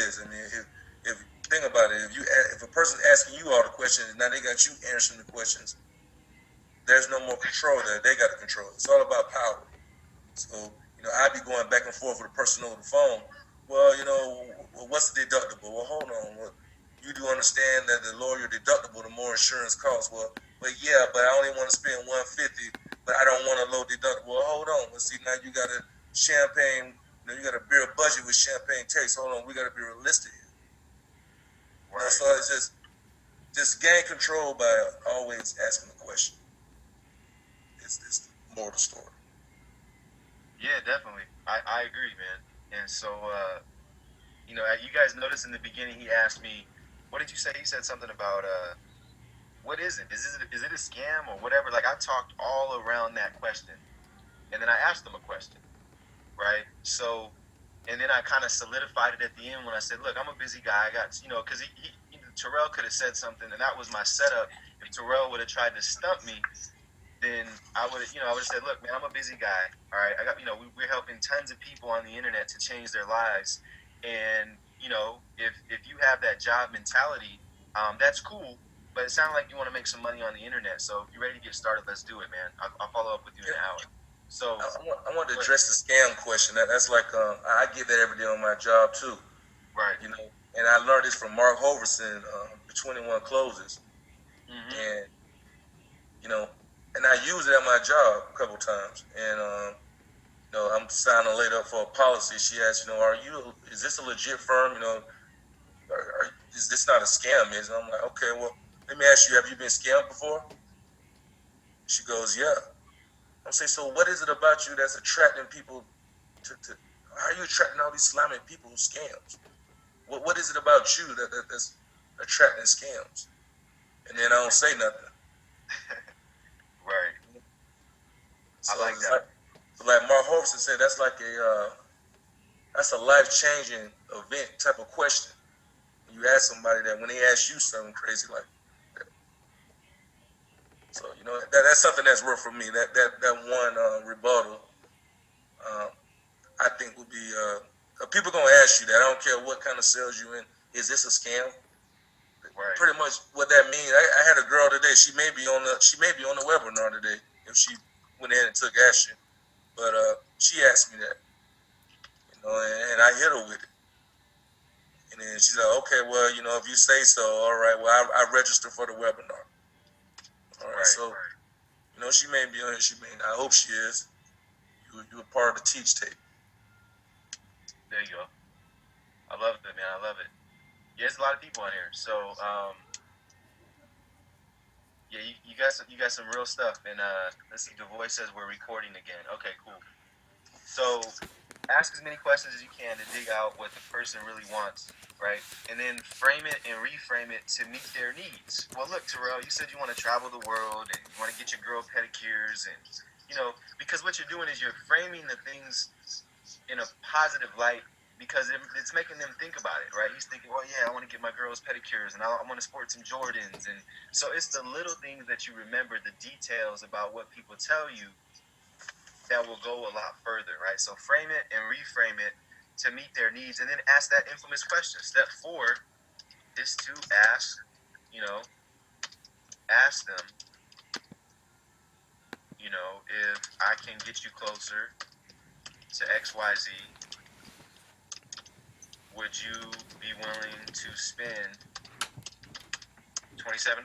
is. I mean, if think about it, if a person's asking you all the questions, now they got you answering the questions. There's no more control there. They got to control it. It's all about power. So, I'd be going back and forth with a person over the phone. Well, what's the deductible? Well, hold on. Well, you do understand that the lower your deductible, the more insurance costs. Well, but yeah, but I only want to spend 150, but I don't want a low deductible. Well, hold on. Well, see, now you got a champagne, you got a beer budget with champagne taste. Hold on, we got to be realistic here. Right. So it's just gain control by always asking the question. It's more the story. Yeah, definitely. I agree, man. And so, you guys noticed in the beginning he asked me, what did you say? He said something about what is it? Is it a scam or whatever? Like I talked all around that question, and then I asked him a question, right? So, and then I kind of solidified it at the end when I said, look, I'm a busy guy. I got, because Terrell could have said something, and that was my setup. If Terrell would have tried to stump me, then I would have said, look, man, I'm a busy guy. All right, I got, we're helping tons of people on the internet to change their lives, and if you have that job mentality, that's cool. But it sounds like you want to make some money on the internet. So if you're ready to get started, let's do it, man. I'll follow up with you in an hour. So I want to address the scam question. That's like I get that every day on my job too. Right. And I learned this from Mark Hoverson, the 21 Closes, mm-hmm. and I use it at my job a couple times. And I'm signing later up for a policy. She asked, is this a legit firm? Is this not a scam? And I'm like, okay, well, let me ask you, have you been scammed before? She goes, yeah. I'm saying, so what is it about you that's attracting people to how are you attracting all these slamming people who scams? What is it about you that's attracting scams? And then I don't say nothing. Right. So I like that. Like Mark Hoverson said, that's like that's a life-changing event type of question. You ask somebody that when they ask you something crazy like that. So that's something that's worth for me. That one rebuttal, I think would be people gonna ask you that. I don't care what kind of sales you in. Is this a scam? Right. Pretty much what that means. I had a girl today. She may be on the webinar today if she went in and took action. But she asked me that, and I hit her with it. And then she's like, okay, well, if you say so, all right, well, I registered for the webinar. All right, right. So, she may be on it. She may not. I hope she is. You were part of the teach tape. There you go. I love it, man. I love it. Yeah, there's a lot of people on here. So, yeah, you got some real stuff. And let's see, the voice says we're recording again. Okay, cool. So, ask as many questions as you can to dig out what the person really wants, right? And then frame it and reframe it to meet their needs. Well, look, Terrell, you said you want to travel the world and you want to get your girl pedicures, and because what you're doing is you're framing the things in a positive light, because it's making them think about it, right? He's thinking, well, yeah, I want to get my girls pedicures, and I want to sport some Jordans. And so it's the little things that you remember, the details about what people tell you, that will go a lot further, right? So frame it and reframe it to meet their needs, and then ask that infamous question. Step 4 is to ask them, if I can get you closer to XYZ, would you be willing to spend $27,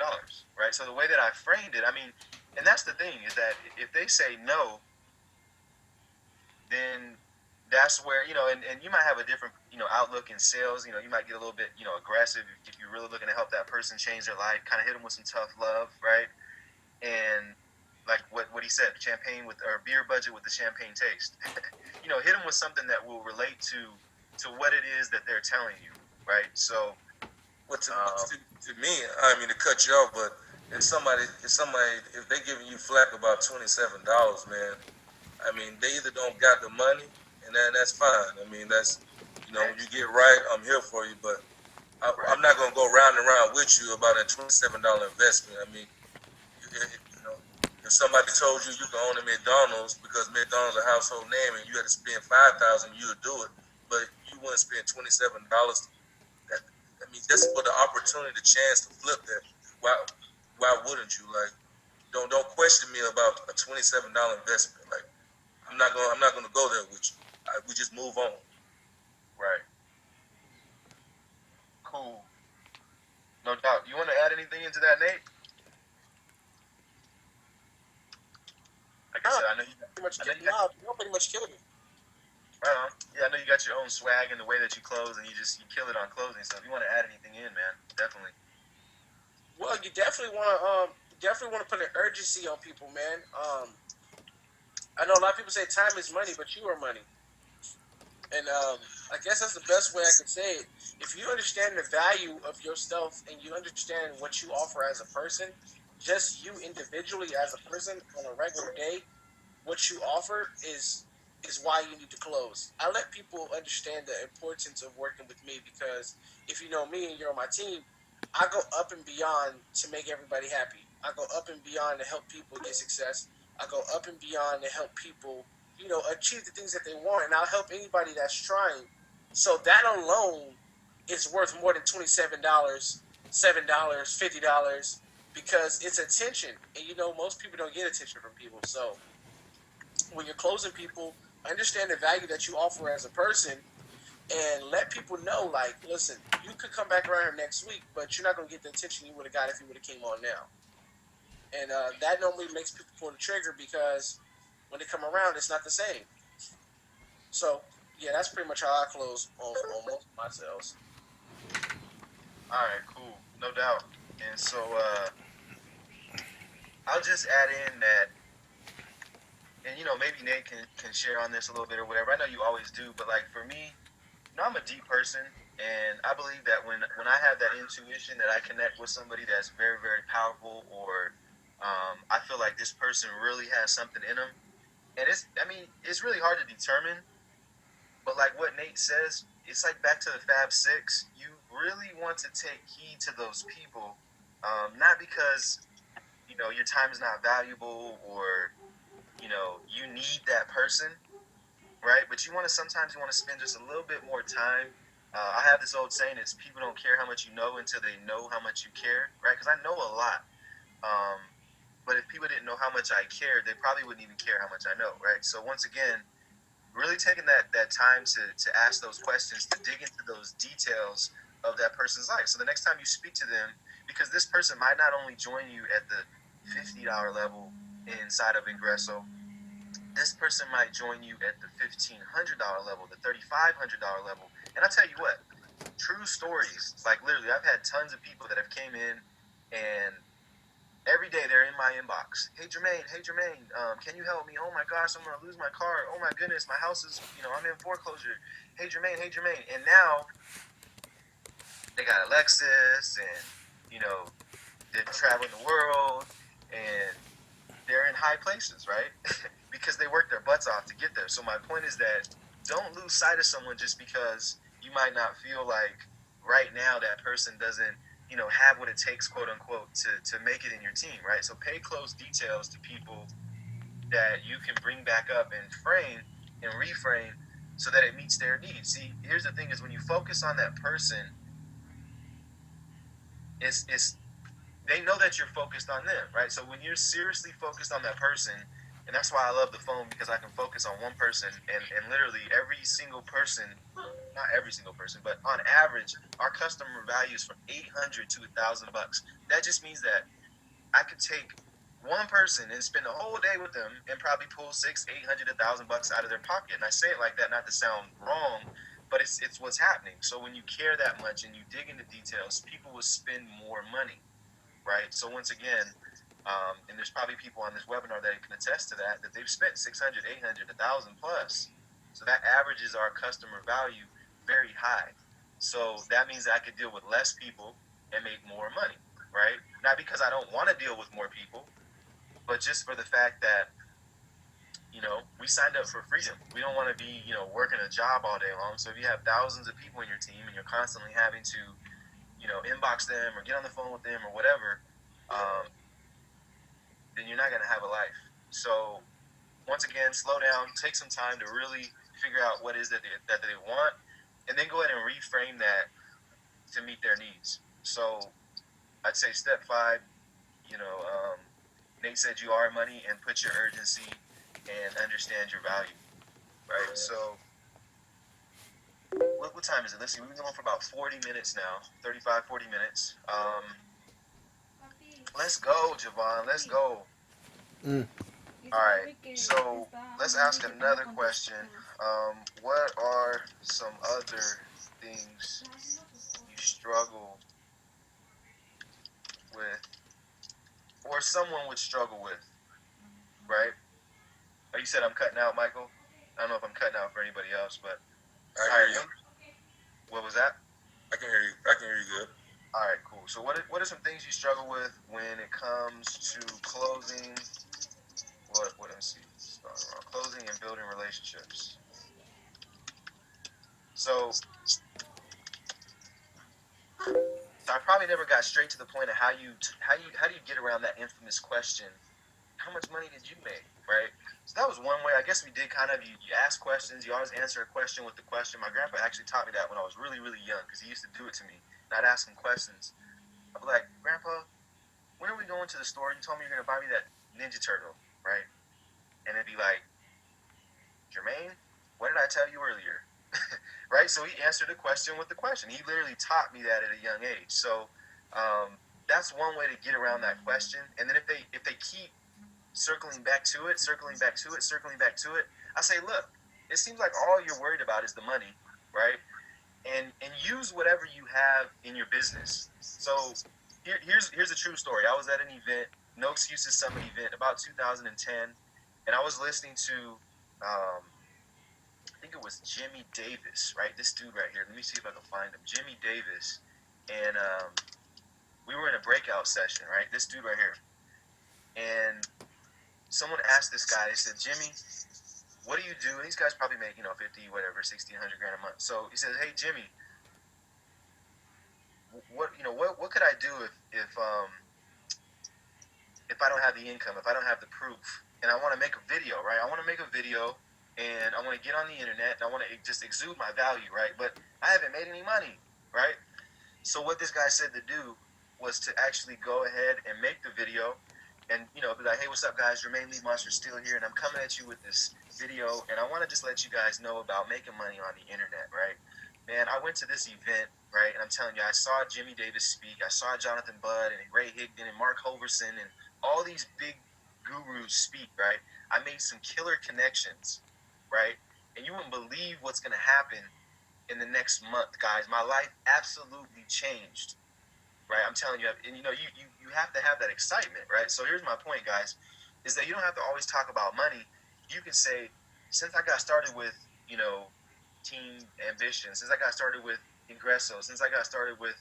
right? So the way that I framed it, and that's the thing, is that if they say no, then that's where, and you might have a different, outlook in sales. You might get a little bit, aggressive if you're really looking to help that person change their life, kind of hit them with some tough love, right? And like what he said, champagne or beer budget with the champagne taste. Hit them with something that will relate to what it is that they're telling you, right? So, to me, I mean to cut you off, but if they giving you flack about $27, man, I mean they either don't got the money, and that's fine. I mean that's when you get right, I'm here for you, but I'm not gonna go round and round with you about a $27 investment. I mean, if somebody told you can own a McDonald's because McDonald's is a household name and you had to spend $5,000, you would do it, but you wouldn't spend $27 I mean, just for the opportunity, the chance to flip that. Why wouldn't you? Like, don't question me about a $27 investment. Like, I'm not gonna go there with you. We just move on. Right. Cool. No doubt. You want to add anything into that, Nate? Like I said, I know you. You're pretty much killing me. Yeah, I know you got your own swag and the way that you close, and you kill it on closing. So if you want to add anything in, man, definitely. Well, you definitely want to put an urgency on people, man. I know a lot of people say time is money, but you are money. And I guess that's the best way I could say it. If you understand the value of yourself and you understand what you offer as a person, just you individually as a person on a regular day, what you offer is why you need to close. I let people understand the importance of working with me because if you know me and you're on my team, I go up and beyond to make everybody happy. I go up and beyond to help people get success. I go up and beyond to help people, achieve the things that they want, and I'll help anybody that's trying. So that alone is worth more than $27, $7, $50 because it's attention, and most people don't get attention from people. So when you're closing people, understand the value that you offer as a person and let people know, like, listen, you could come back around here next week, but you're not going to get the attention you would have got if you would have came on now. And that normally makes people pull the trigger because when they come around, it's not the same. So, yeah, that's pretty much how I close on most of my sales. All right, cool, no doubt. And so I'll just add in that, and maybe Nate can share on this a little bit or whatever. I know you always do, but like for me, I'm a deep person, and I believe that when I have that intuition that I connect with somebody that's very, very powerful, or I feel like this person really has something in them, and it's really hard to determine, but like what Nate says, it's like back to the Fab Six. You really want to take heed to those people, not because your time is not valuable or you need that person, right? But sometimes you want to spend just a little bit more time. I have this old saying: "It's people don't care how much you know until they know how much you care," right? Because I know a lot, but if people didn't know how much I cared, they probably wouldn't even care how much I know, right? So once again, really taking that time to ask those questions, to dig into those details of that person's life. So the next time you speak to them, because this person might not only join you at the $50 level inside of Ingresso, this person might join you at the $1,500 level, the $3,500 level. And I tell you what, true stories, like literally, I've had tons of people that have came in and every day they're in my inbox. Hey Jermaine, can you help me? Oh my gosh, I'm gonna lose my car. Oh my goodness, my house is, I'm in foreclosure. Hey Jermaine. And now they got a Lexus and, they're traveling the world and they're in high places, right? Because they worked their butts off to get there. So my point is that don't lose sight of someone just because you might not feel like right now that person doesn't have what it takes, quote unquote, to make it in your team, right? So pay close details to people that you can bring back up and frame and reframe so that it meets their needs. See, here's the thing: is when you focus on that person, it's they know that you're focused on them, right? So when you're seriously focused on that person, and that's why I love the phone, because I can focus on one person and literally every single person, not every single person, but on average, our customer values from $800 to $1,000. That just means that I could take one person and spend a whole day with them and probably pull $600, $800, $1,000 out of their pocket. And I say it like that not to sound wrong, but it's what's happening. So when you care that much and you dig into details, people will spend more money, right? So once again, and there's probably people on this webinar that can attest to that they've spent $600, $800, $1,000 plus. So that averages our customer value very high. So that means that I could deal with less people and make more money, right? Not because I don't want to deal with more people, but just for the fact that, we signed up for freedom. We don't want to be, working a job all day long. So if you have thousands of people in your team and you're constantly having to, inbox them or get on the phone with them or whatever, then you're not going to have a life. So once again, slow down, take some time to really figure out what it is that they want, and then go ahead and reframe that to meet their needs. So I'd say step 5, Nate said you are money and put your urgency and understand your value, right? So what time is it? Let's see, we've been going for about 40 minutes now, 35, 40 minutes. Let's go, Javon, let's go. All right, so let's ask another question. What are some other things you struggle with, or someone would struggle with, right? Oh, you said I'm cutting out, Michael? I don't know if I'm cutting out for anybody else, but I hear you. What was that? I can hear you. I can hear you good. All right, cool. So what are some things you struggle with when it comes to closing? Let me see. Closing and building relationships. So I probably never got straight to the point of how do you get around that infamous question, how much money did you make, right? So that was one way. I guess we did kind of, you ask questions, you always answer a question with the question. My grandpa actually taught me that when I was really, really young, because he used to do it to me. And I'd ask him questions. I'd be like, Grandpa, when are we going to the store? You told me you're going to buy me that Ninja Turtle, right? And it'd be like, Jermaine, what did I tell you earlier? Right? So he answered the question with the question. He literally taught me that at a young age. So that's one way to get around that question. And then if they keep circling back to it, I say, look, it seems like all you're worried about is the money, right? And use whatever you have in your business. So here's a true story. I was at an event, No Excuses Summit event, about 2010, and I was listening to I think it was Jimmy Davis, right? This dude right here. Let me see if I can find him. Jimmy Davis. And we were in a breakout session, right? This dude right here. And someone asked this guy, they said, Jimmy, what do you do? And these guys probably make, 50, whatever, 60, 100 grand a month. So he says, hey, Jimmy, what could I do if I don't have the income, if I don't have the proof, and I want to make a video, right? I want to make a video, and I want to get on the internet, and I want to just exude my value, right? But I haven't made any money, right? So what this guy said to do was to actually go ahead and make the video, and be like, hey, what's up, guys? Jermaine Lee Monster still here, and I'm coming at you with this video, and I want to just let you guys know about making money on the internet, right? Man, I went to this event, right, and I'm telling you, I saw Jimmy Davis speak, I saw Jonathan Budd and Ray Higdon and Mark Hoverson and all these big gurus speak, right? I made some killer connections, right? And you wouldn't believe what's going to happen in the next month, guys. My life absolutely changed, right? I'm telling you, and you have to have that excitement, right? So here's my point, guys, is that you don't have to always talk about money. You can say, since I got started with, Team Ambition, since I got started with Ingresso, since I got started with,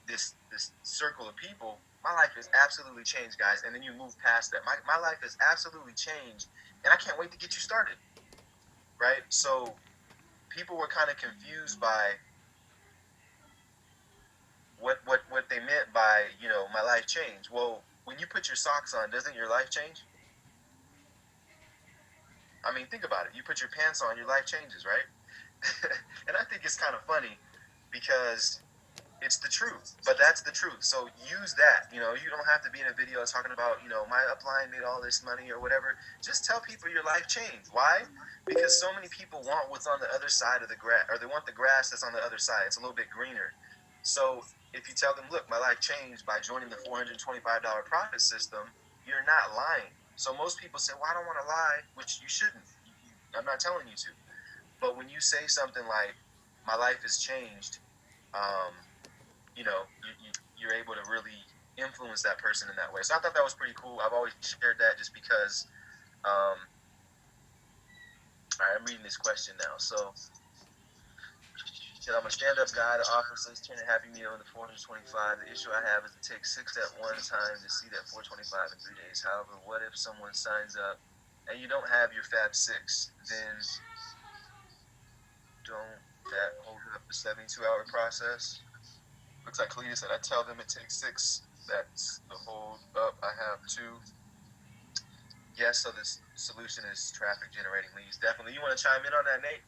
this circle of people, my life has absolutely changed, guys. And then you move past that. My life has absolutely changed, and I can't wait to get you started, right? So people were kind of confused by what they meant by, my life changed. Well, when you put your socks on, doesn't your life change? I mean, think about it. You put your pants on, your life changes, right? And I think it's kind of funny because it's the truth, but that's the truth. So use that. You don't have to be in a video talking about, my upline made all this money or whatever. Just tell people your life changed. Why? Because so many people want what's on the other side of the grass, or they want the grass that's on the other side. It's a little bit greener. So if you tell them, look, my life changed by joining the $425 profit system, you're not lying. So most people say, well, I don't want to lie, which you shouldn't. I'm not telling you to. But when you say something like, my life has changed, you're able to really influence that person in that way. So I thought that was pretty cool. I've always shared that just because. All right, I'm reading this question now. So, I'm a stand-up guy that offers us 10 Happy Meal in the 425. The issue I have is it takes 6 at one time to see that 425 in 3 days. However, what if someone signs up and you don't have your Fab 6? Then don't that hold up the 72-hour process? Looks like Kalita said, I tell them it takes 6. That's the hold up. I have 2. Yes, so this solution is traffic generating leads. Definitely. You want to chime in on that, Nate?